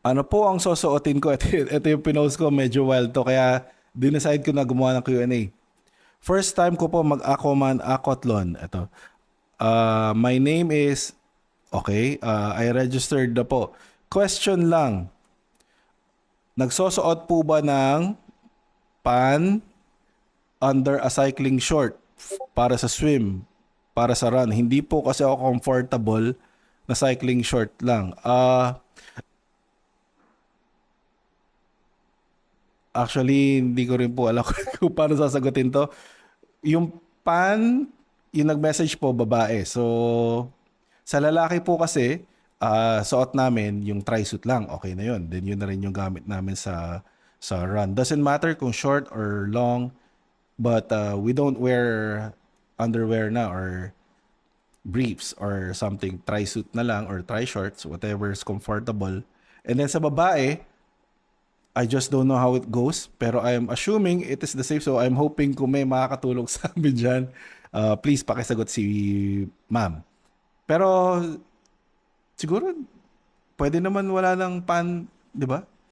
Ano po ang susuotin ko? Ito yung pinost ko, medyo wild to. Kaya dinecide ko na gumawa ng Q&A. First time ko po mag-Aquaman Aquathlon. Ito. My name is... Okay, I registered na po. Question lang. Nagsusuot po ba ng pan under a cycling short para sa swim, para sa run? Hindi po kasi ako comfortable na cycling short lang. Actually, hindi ko rin po alam kung paano sasagutin to. Yung pan, yung nag-message po, babae. So, sa lalaki po kasi, suot namin yung tri-suit lang. Okay na yun. Then yun na rin yung gamit namin sa run. Doesn't matter kung short or long, but we don't wear underwear na or briefs or something. Tri-suit na lang or tri-shorts, whatever is comfortable. And then sa babae, I just don't know how it goes, pero I'm assuming it is the same. So I'm hoping kung may makakatulong sa amin dyan, please pakisagot si ma'am. Pero siguro pwede naman wala ng pan, di ba?